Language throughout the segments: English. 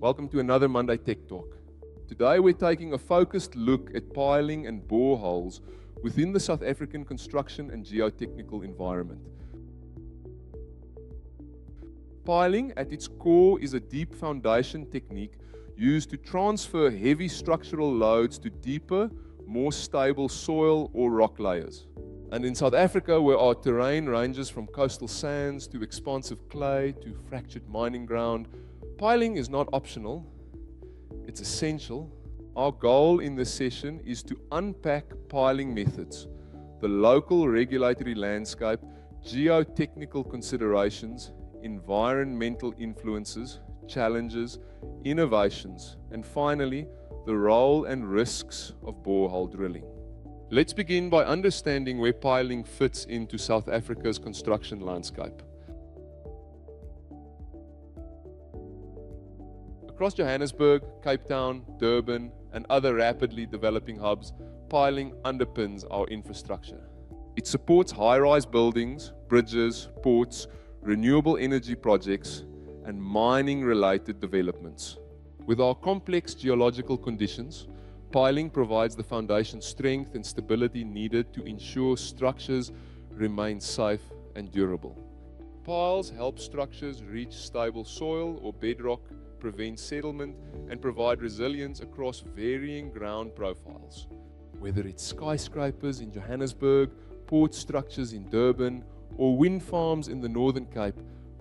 Welcome to another Monday Tech Talk. Today we're taking a focused look at piling and boreholes within the South African construction and geotechnical environment. Piling at its core is a deep foundation technique used to transfer heavy structural loads to deeper, more stable soil or rock layers. And in South Africa, where our terrain ranges from coastal sands to expansive clay to fractured mining ground, piling is not optional, it's essential. Our goal in this session is to unpack piling methods, the local regulatory landscape, geotechnical considerations, environmental influences, challenges, innovations, and finally, the role and risks of borehole drilling. Let's begin by understanding where piling fits into South Africa's construction landscape. Across Johannesburg, Cape Town, Durban, and other rapidly developing hubs, piling underpins our infrastructure. It supports high-rise buildings, bridges, ports, renewable energy projects, and mining-related developments. With our complex geological conditions, piling provides the foundation strength and stability needed to ensure structures remain safe and durable. Piles help structures reach stable soil or bedrock, prevent settlement, and provide resilience across varying ground profiles. Whether it's skyscrapers in Johannesburg, port structures in Durban, or wind farms in the Northern Cape,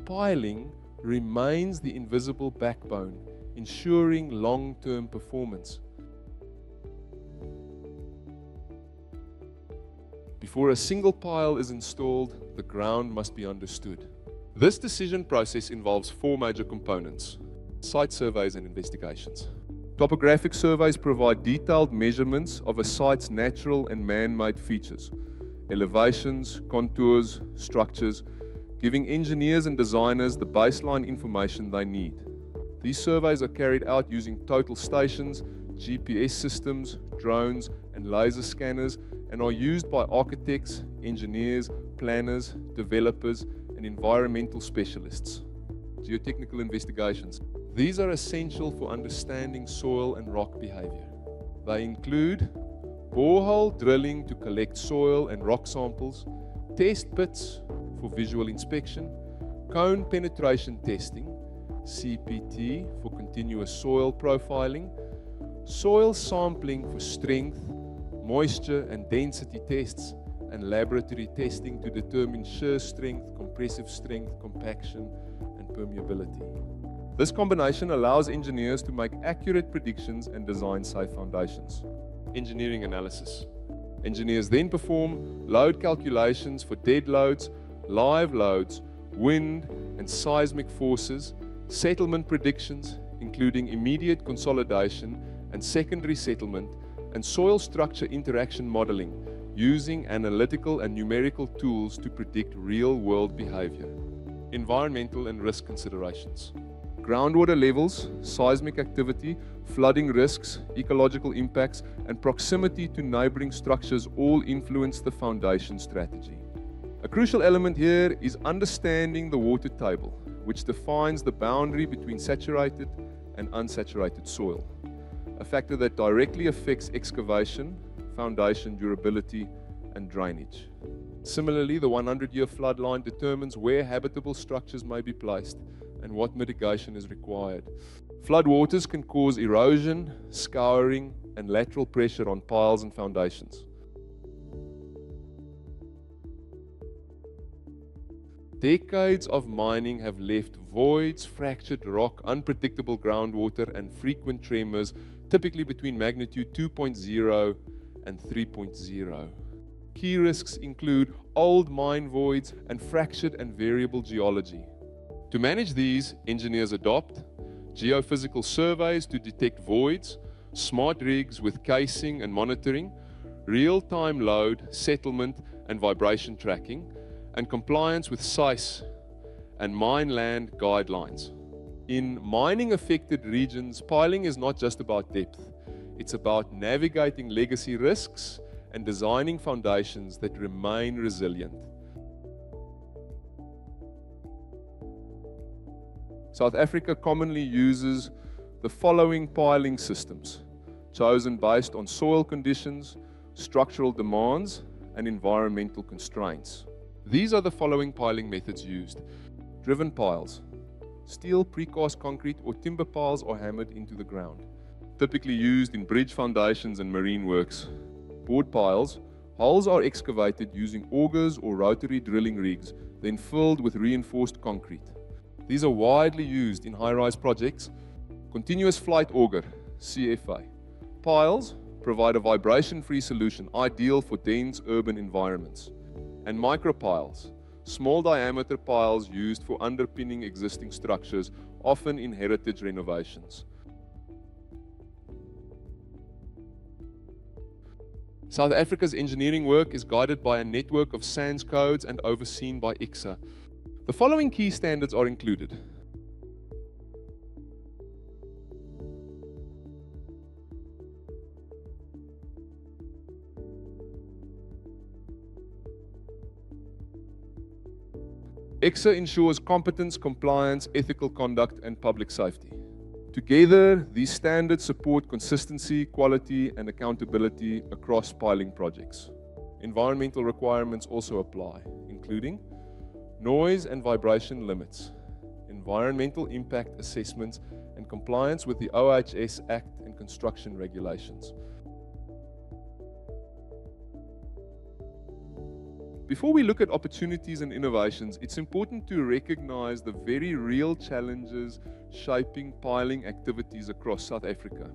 piling remains the invisible backbone, ensuring long-term performance. Before a single pile is installed, the ground must be understood. This decision process involves four major components: site surveys and investigations. Topographic surveys provide detailed measurements of a site's natural and man-made features, elevations, contours, structures, giving engineers and designers the baseline information they need. These surveys are carried out using total stations, GPS systems, drones, and laser scanners, and are used by architects, engineers, planners, developers, and environmental specialists. Geotechnical investigations. These are essential for understanding soil and rock behavior. They include borehole drilling to collect soil and rock samples, test pits for visual inspection, cone penetration testing, CPT for continuous soil profiling, soil sampling for strength, moisture and density tests, and laboratory testing to determine shear strength, compressive strength, compaction, and permeability. This combination allows engineers to make accurate predictions and design safe foundations. Engineering analysis. Engineers then perform load calculations for dead loads, live loads, wind and seismic forces, settlement predictions, including immediate consolidation and secondary settlement, and soil structure interaction modeling, using analytical and numerical tools to predict real-world behavior. Environmental and risk considerations. Groundwater levels, seismic activity, flooding risks, ecological impacts, and proximity to neighboring structures all influence the foundation strategy. A crucial element here is understanding the water table, which defines the boundary between saturated and unsaturated soil, a factor that directly affects excavation, foundation durability, and drainage. Similarly, the 100-year flood line determines where habitable structures may be placed and what mitigation is required. Floodwaters can cause erosion, scouring, and lateral pressure on piles and foundations. Decades of mining have left voids, fractured rock, unpredictable groundwater, and frequent tremors, typically between magnitude 2.0 and 3.0. Key risks include old mine voids and fractured and variable geology. To manage these, engineers adopt geophysical surveys to detect voids, smart rigs with casing and monitoring, real-time load, settlement, and vibration tracking, and compliance with SAIS and mine land guidelines. In mining-affected regions, piling is not just about depth. It's about navigating legacy risks and designing foundations that remain resilient. South Africa commonly uses the following piling systems, chosen based on soil conditions, structural demands, and environmental constraints. These are the following piling methods used. Driven piles. Steel, precast concrete, or timber piles are hammered into the ground, typically used in bridge foundations and marine works. Board piles. Holes are excavated using augers or rotary drilling rigs, then filled with reinforced concrete. These are widely used in high-rise projects. Continuous flight auger, CFA. Piles provide a vibration-free solution ideal for dense urban environments. And micropiles, small diameter piles used for underpinning existing structures, often in heritage renovations. South Africa's engineering work is guided by a network of SANS codes and overseen by ICSA. The following key standards are included. ICSA ensures competence, compliance, ethical conduct, and public safety. Together, these standards support consistency, quality, and accountability across piling projects. Environmental requirements also apply, including noise and vibration limits, environmental impact assessments, and compliance with the OHS Act and construction regulations. Before we look at opportunities and innovations, it's important to recognize the very real challenges shaping piling activities across South Africa.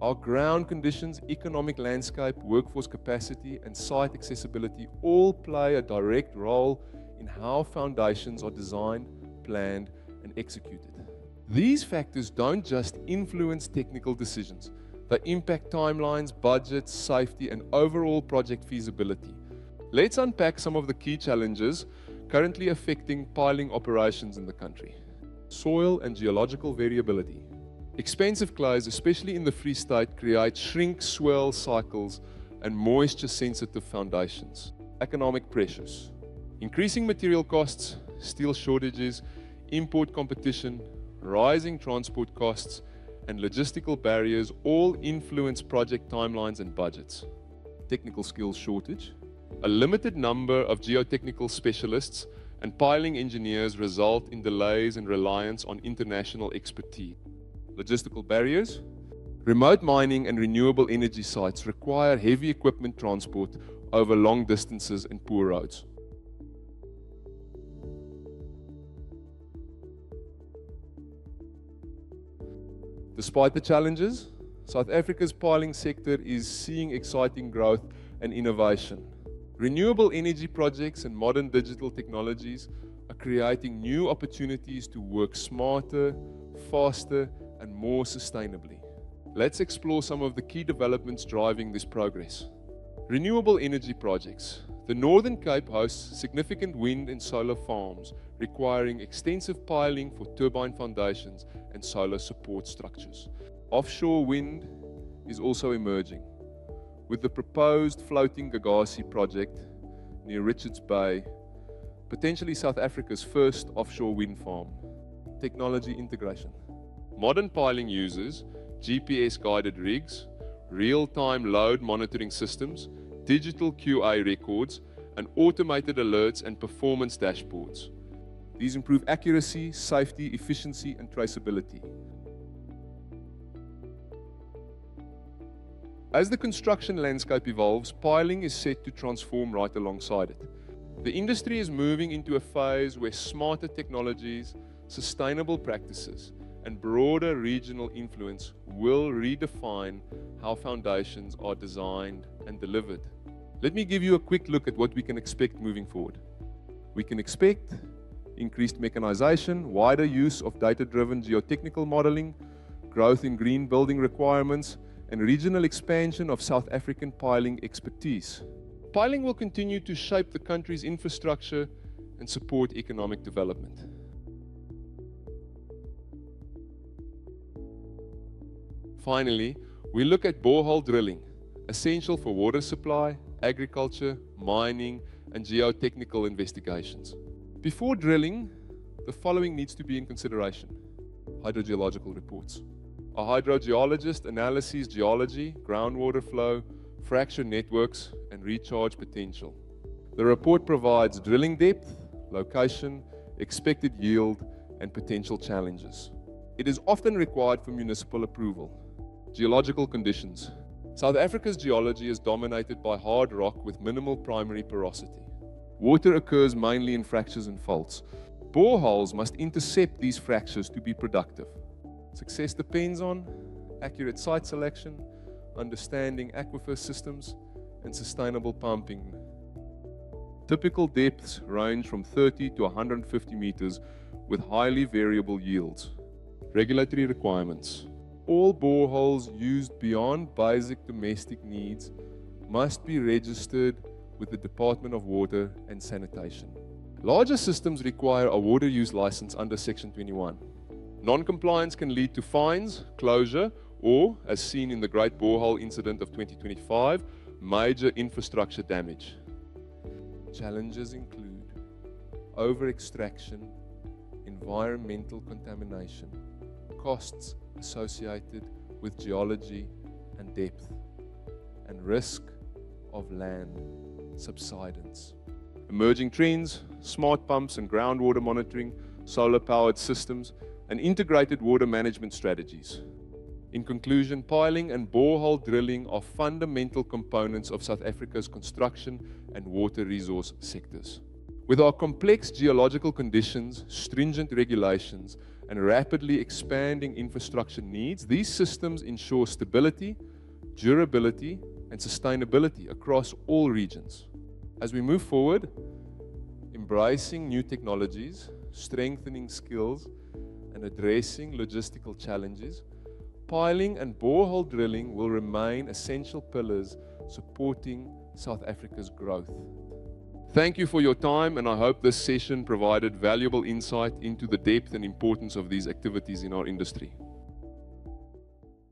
Our ground conditions, economic landscape, workforce capacity, and site accessibility all play a direct role in how foundations are designed, planned, and executed. These factors don't just influence technical decisions, they impact timelines, budgets, safety, and overall project feasibility. Let's unpack some of the key challenges currently affecting piling operations in the country. Soil and geological variability. Expensive clays, especially in the Free State, create shrink-swell cycles and moisture-sensitive foundations. Economic pressures. Increasing material costs, steel shortages, import competition, rising transport costs, and logistical barriers all influence project timelines and budgets. Technical skills shortage. A limited number of geotechnical specialists and piling engineers result in delays and reliance on international expertise. Logistical barriers. Remote mining and renewable energy sites require heavy equipment transport over long distances and poor roads. Despite the challenges, South Africa's piling sector is seeing exciting growth and innovation. Renewable energy projects and modern digital technologies are creating new opportunities to work smarter, faster, and more sustainably. Let's explore some of the key developments driving this progress. Renewable energy projects. The Northern Cape hosts significant wind and solar farms, requiring extensive piling for turbine foundations and solar support structures. Offshore wind is also emerging, with the proposed floating Gagasi project near Richards Bay, potentially South Africa's first offshore wind farm. Technology integration. Modern piling uses GPS-guided rigs, real-time load monitoring systems, digital QA records, and automated alerts and performance dashboards. These improve accuracy, safety, efficiency, and traceability. As the construction landscape evolves, piling is set to transform right alongside it. The industry is moving into a phase where smarter technologies, sustainable practices, and broader regional influence will redefine how foundations are designed and delivered. Let me give you a quick look at what we can expect moving forward. We can expect increased mechanization, wider use of data-driven geotechnical modeling, growth in green building requirements, and regional expansion of South African piling expertise. Piling will continue to shape the country's infrastructure and support economic development. Finally, we look at borehole drilling, essential for water supply, agriculture, mining, and geotechnical investigations. Before drilling, the following needs to be in consideration. Hydrogeological reports. A hydrogeologist analyses geology, groundwater flow, fracture networks, and recharge potential. The report provides drilling depth, location, expected yield, and potential challenges. It is often required for municipal approval. Geological conditions. South Africa's geology is dominated by hard rock with minimal primary porosity. Water occurs mainly in fractures and faults. Boreholes must intercept these fractures to be productive. Success depends on accurate site selection, understanding aquifer systems, and sustainable pumping. Typical depths range from 30 to 150 meters with highly variable yields. Regulatory requirements. All boreholes used beyond basic domestic needs must be registered with the Department of Water and Sanitation. Larger systems require a water use license under Section 21. Non-compliance can lead to fines, closure, or, as seen in the Great Borehole Incident of 2025, major infrastructure damage. Challenges include over-extraction, environmental contamination, costs associated with geology and depth, and risk of land subsidence. Emerging trends, smart pumps and groundwater monitoring, solar-powered systems, and integrated water management strategies. In conclusion, piling and borehole drilling are fundamental components of South Africa's construction and water resource sectors. With our complex geological conditions, stringent regulations, and rapidly expanding infrastructure needs, these systems ensure stability, durability, and sustainability across all regions. As we move forward, embracing new technologies, strengthening skills, and addressing logistical challenges, piling and borehole drilling will remain essential pillars supporting South Africa's growth. Thank you for your time, and I hope this session provided valuable insight into the depth and importance of these activities in our industry.